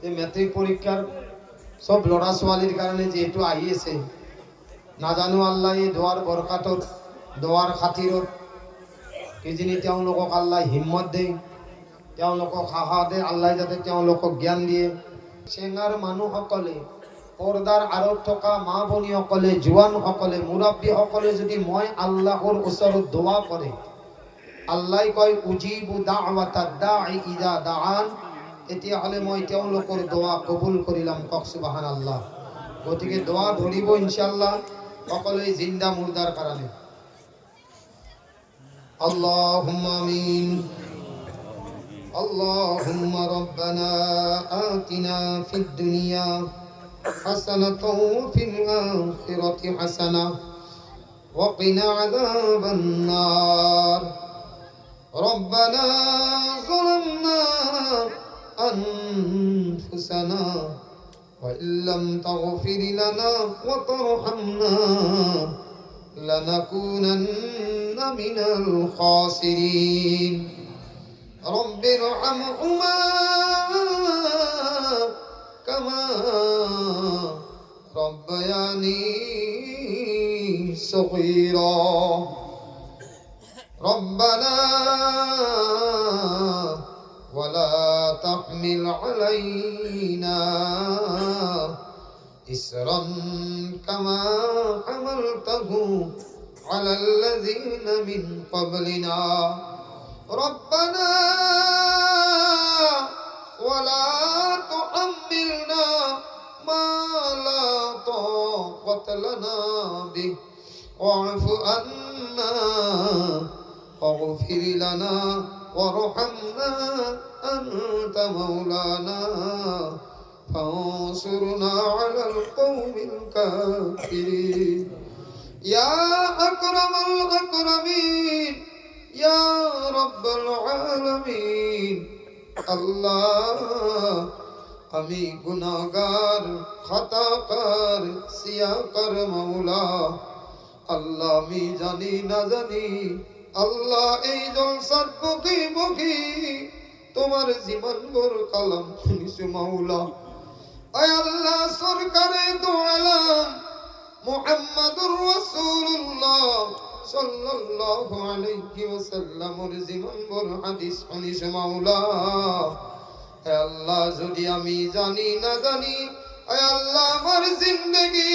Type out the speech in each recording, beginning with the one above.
এই মেট্রিক পরীক্ষার সব লড়া ছোৱালীৰ কাৰণে যেহেতু আহি আছে, নাজানো আল্লাহ এই দোৱাৰ বৰকাতত দোৱাৰ খাতিৰত কিজানি তেওঁলোকক আল্লাহ হিম্মত দিয়ে, তেওঁলোকক সাহস দিয়ে, আল্লাহ যাতে তেওঁলোকক জ্ঞান দিয়ে। চেঙাৰ মানুহসকলে, পৰ্দাৰ আঁৰত থকা মা ভনীসকলে, জোৱানসকলে, মুৰব্বীসকলে যদি মই আল্লাহৰ ওচৰত দোৱা কৰে, আল্লাহ কয় উজিবু দা'ৱাতাদ দা'i ইযা দাআন, তেতিয়াহ'লে মই তেওঁলোকৰ দোৱা কবুল কৰিলাম। কওক সুবহানাল্লাহ। গতিকে দোৱা ধৰিব ইনশাআল্লাহ সকলোৱে জিন্দা মুৰ্দাৰ কাৰণে। আল্লাহুম্মা আমিন। আল্লাহুম্মা রাব্বানা আতিনা ফিদ দুনিয়া হাসানাতাও ওয়া ফিল আখিরাতি হাসানাহ ওয়া কিনা আযাবান নার। ربنا ظلمنا أنفسنا وإن لم تغفر لنا وترحمنا لنكونن من الخاسرين رب ارحمهما كما ربياني صغيرا ربنا ولا تحمل علينا إسرا كما حملته على الذين من قبلنا ربنا ولا تحملنا ما لا طاقة لنا به واعف عنا واغفر لنا وارحمنا أنت مولانا فانصرنا على القوم الكافرين يا أكرم الأكرمين يا رب العالمين الله আমি গুনাহগার খাতাকার সিয়াকার মাওলা আল্লাহ আমি জানি না জানি আল্লাহ এই জলসার বুকে বুকে তোমার জীবন ভর কালাম শুনিছো মাওলা। আয় আল্লাহ সরকারে দু আলম মুহাম্মাদুর রাসূলুল্লাহ সাল্লাল্লাহু আলাইহি ওয়াসাল্লামের জীবন ভর হাদিস শুনিছো মাওলা। আয় আল্লাহ যদি আমি জানি না জানি, আয় আল্লাহ আমার জিন্দেগি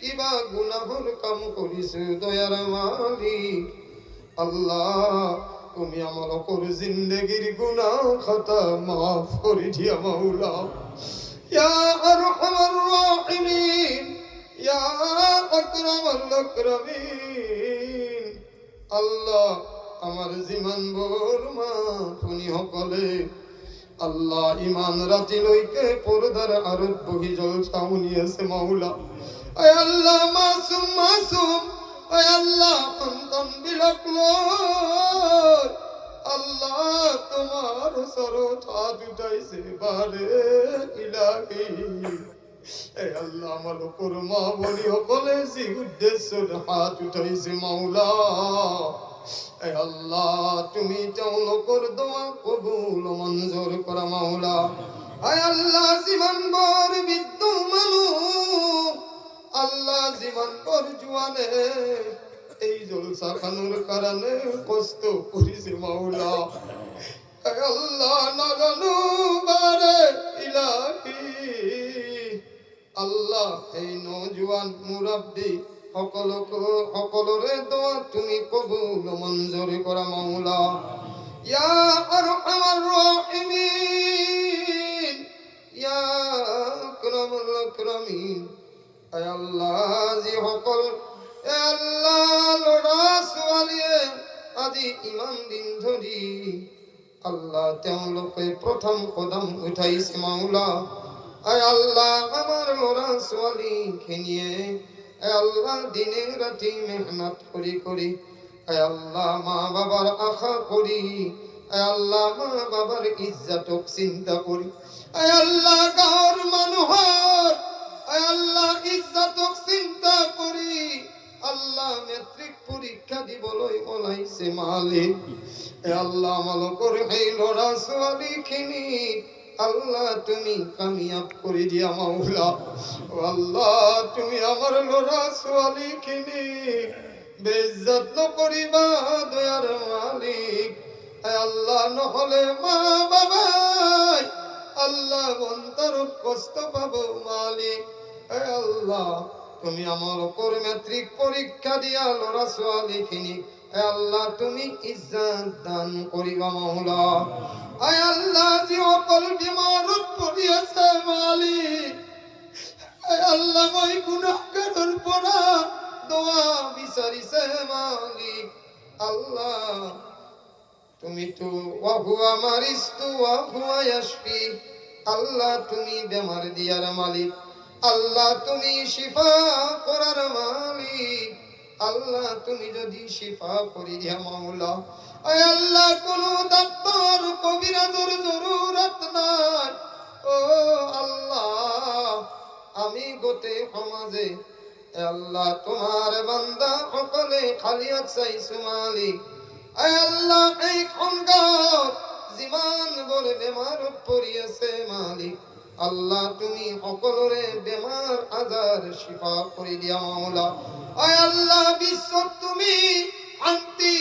কিবা গুনাহর কাম করিছো দয়ার মালিক আল্লাহ তুমি আমার ওপর জিন্দেগির গুনাহ খাতা মাফ করে দিয়া মাওলা। ইয়া আরহামার রাহিমিন ইয়া আকরামাল আকরামিন আল্লাহ আমার জীবন ভর মা তুমি সকলে আল্লাহ ইমান রাতি লইকে পর্দার আরত বহি জলসা উনিয়েছে মাওলা। আয় আল্লাহ মাসুম মাসুম আয় আল্লাহ সন্তান বিলাক আল্লাহ তোমার সরত হাত উঠাইছে বারে ইলাহি। এই আল্লাহ আমার উপর মা বলি সকলে যে উদ্দেশ্যত হাত উঠাইছে মাওলা। এই আল্লাহ তুমি তেওঁলোকৰ দোয়া কবুল মঞ্জুর করা মাওলা। আয় আল্লাহ জীবন ভর বৃদ্ধ মানুষ আল্লাহ জীবন ভর জুয়ানে এই জলসা খানোর কারণে কষ্ট করিছে মাওলা। আয় আল্লাহ নাজানো বারে ইলাহি আল্লাহ এই নওজোয়ান মুরব্বী সকলরে দোয়া তুমি কবুল মঞ্জুর করা মাওলা। ইয়া আরহামার রাহিমিন ইয়া আকরামাল আকরামিন আয় আল্লাহ জি সকল এ আল্লাহ লড়া ছোৱালীয়ে আজি ইমান দিন ধৰি আল্লাহ তেওঁলোকে প্ৰথম কদম উঠাইছে মাওলা। আয় আল্লাহ আমার লড়া ছোৱালী খিনিয়ে আল্লাহ দিনে রাতি মেহনত করি করি আয় আল্লাহ মা বাবার আশা করি আয় আল্লাহ মা বাবার ইজ্জতক চিন্তা করি আয় আল্লাহ গাঁৱৰ মানুহৰ আয় আল্লাহ ইজ্জতক চিন্তা করি আল্লাহ মেট্রিক পরীক্ষা দিবলৈ ওলাইছে মালিক। এ আল্লাহ আমালোকৰ এই ল'ৰা ছোৱালীখিনি আল্লাহ তুমি কামিয়াব করে দিয়া মাওলা। ও আল্লাহ তুমি আমার লোরা সোয়ালি খিনি বেইজ্জত নকরিবা দয়ার মালিক। আল্লাহ নহলে মা বাবা আল্লাহ অন্তরত কষ্ট পাবো মালিক। আল্লাহ তুমি আমার উপর মেট্রিক পরীক্ষা দিয়া লোরা সোয়ালি খিনি আল্লাহ তুমি ইজ্জত দান করিবা মাওলা। আয় আল্লাহ যে অকল বিমারত পড়িয়াছে মালিক, আয় আল্লাহ মই গুনাহগারের পড়া দোয়া বিচারিছে মালিক। আল্লাহ তুমি তো ওয়াহুয়া মারিস্তু ওয়াহুয়া ইয়াশফি। আল্লাহ তুমি বেমার দিয়ার মালিক। আল্লাহ তুমি শিফা করার মালিক। আল্লাহ তুমি যদি শিফা করি দিয়া মাওলা, আয় আল্লাহ কোন ডাক্তার কবিরাজের জরুরত নাই। ও আল্লাহ আমি গোটে সমাজে আল্লাহ তোমার বান্দা সকলে খালিয়াত চাইছো মালিক। আয় আল্লাহ এই খনগাঁৱত যিমান বলে বেমার পড়িয়েছে মালিক, আল্লাহ তুমি সকলরে বেমার আজার শিফা করে দিয়া মাওলা। আয় আল্লাহ বিশ্ব তুমি শান্তি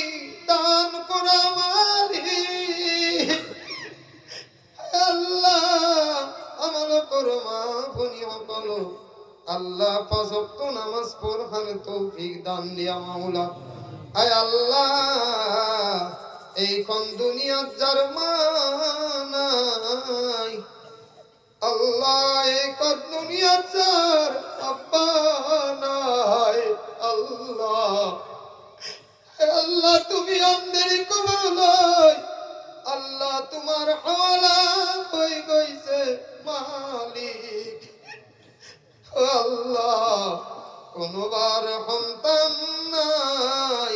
দান করা মালিক। আল্লাহ আমার করমা ফনি সকল আল্লাহ পাঁচ ওয়াক্ত নামাজ পড়ার তৌফিক দান দিয়া মাওলা। আয় আল্লাহ এইখন দুনিয়াত যার মা নাই, আল্লাহ এইখন দুনিয়াত যার আব্বা নাই, আল্লাহ আল্লাহ তুমি আমদেরই কবুল। আল্লাহ তোমার হাওলা হয়ে গইছে মালিক। আল্লাহ কোনবার সন্তান নাই,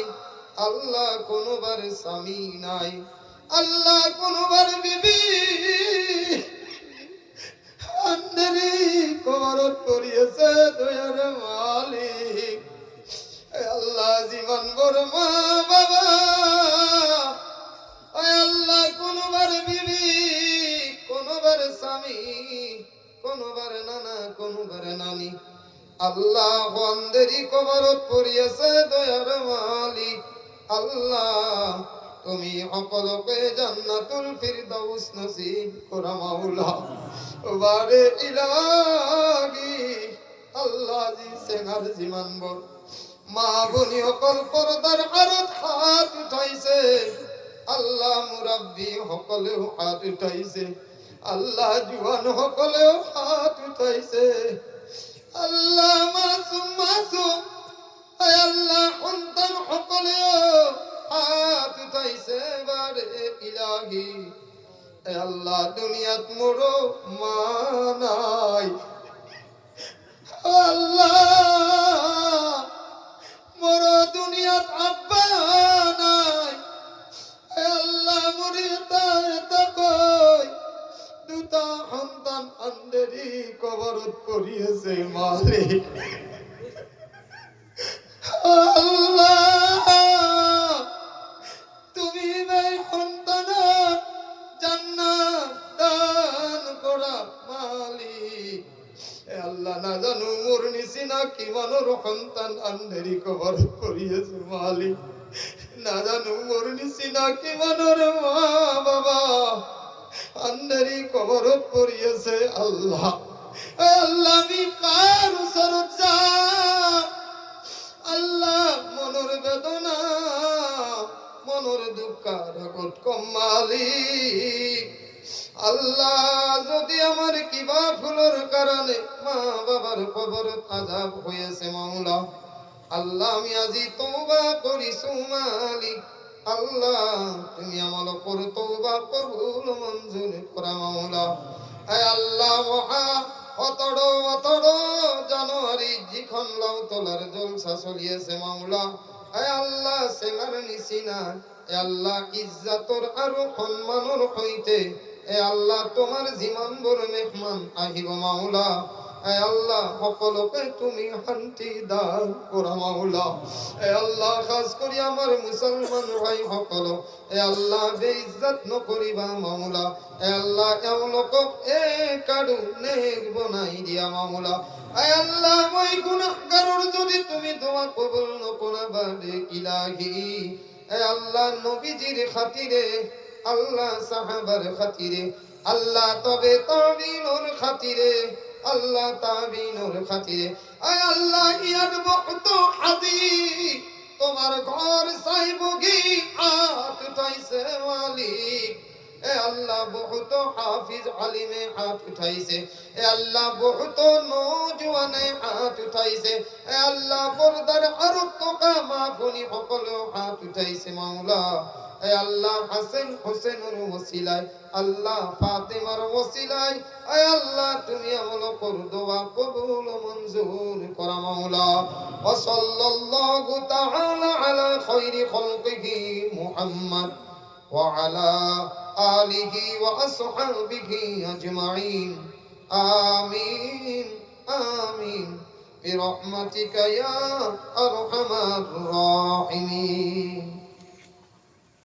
আল্লাহ কোনবার স্বামী নাই, আল্লাহ কোনবার বিবি আন্দারি কবরত করিয়েছে দয়ার মালিক। আল্লাহ জীবন বড় মা বাবা, আল্লাহ কোনবার বিবি কোনবার স্বামী কোনবার নানা কোনবার নানি, আল্লাহ বন্দেরই কবরত পড়িয়েছে দয়ার মালিক। আল্লাহ তুমি সকলকে জান্নাতুল ফিরদাউস নসিব করা মাওলা। বারে ইলাহি আল্লাহ জি সেনার জীবন বল মা বনি সকল পর্দার আরত হাত উঠাইছে, আল্লাহ মুরাব্বি সকলেও হাত উঠাইছে, আল্লাহ জুয়ান সকলেও হাত উঠাইছে, আল্লাহ মাসুম মাসুম আয় আল্লাহ সন্তান সকলেও হাত উঠাইছে। বারে ইলাহি আল্লাহ দুনিয়াত মোরো মা নাই, আল্লাহ মোর দুনিয়াত আব্বা নাই, আল্লাহ মরি এটা কই দুটা সন্তান আন্দেরি কবরত করিয়েছে মালিক। আল্লাহ তুমি এই সন্তান জান্নাত দান করা মালিক। আল্লাহ না জানো মোর নিচিনা কিমানোর সন্তান আন্দেরি কবরত করিয়েছে মালিক, না জানো মোর নিচিনা কিমানোর মা বাবা আন্দারি কবরত পড়িয়েছে। আল্লাহ আল্লাহ আমি কার ওচৰত যাম, আল্লাহ মনৰ বেদনা মনৰ দুঃখ আগত কম মালিক। আল্লাহ যদি আমার কিবা ভুলের কারণে মা বাবার কবরত আযাব হয়েছে মাওলা, আল্লাহ আমি আজি তওবা করিছো মালিক। আল্লাহ তুমি আমার উপর তওবা কবুল মঞ্জুর করা মাওলা। আয় আল্লাহ মহা অতড়ো জানুয়ারি যিখন লাউতলার জলসা চলিয়েছে মাওলা, আয় আল্লাহ সেনার নিচিনা এ আল্লাহ ইজ্জতর আর সম্মানের সৈতে এ আল্লাহ তোমার যিমান বড় মেহমান আহিব মাওলা, এ আল্লাহ সকলকে তুমি শান্তি দান কৰা মাওলা এ আল্লাহ খাস কৰি আমাৰ মুসলমান ভাই সকল এ আল্লাহ বেইজ্জত নকৰিবা মাওলা এ আল্লাহ এওঁলোকক কাৰো নেক বনাই দিয়া মাওলা এ আল্লাহ মই গুনাহগাৰৰ যদি তুমি দোয়া কবুল নকৰা বাদে ইলাহি এ আল্লাহ নবীজির খাতিরে আল্লাহ সাহাবার খাতিরে আল্লাহ তবে তাবিনুর খাতিরে আল্লাহ তাবিনুর খাতিরে আয় আল্লাহ ইয়াদ বক্ত হাদি তোমার ঘর সাইবগি হাত উঠাইছে মালিক এ আল্লাহ বহুত হাফিজ আলিমে হাত উঠাইছে এ আল্লাহ বহুত নওজোয়ানে হাত উঠাইছে এ আল্লাহ পর্দার আরো তোকা মাফুনি সকলে হাত উঠাইছে মাওলা এ আল্লাহ হাসান হোসেনের ওসিলায় আল্লাহ ফাতেমার ওসিলায় এ আল্লাহ তুমি আমলকর দোয়া কবুল মঞ্জুর করা মাওলা ওয়া সাল্লাল্লাহু তাআলা আলা খায়রি খালকিহি মুহাম্মদ ওয়া আলা আলিহি ওয়া আসহাবিহি আজমাইন আমিন আমিন বিরহমাতিকা ইয়া আরহামার রাহিমিন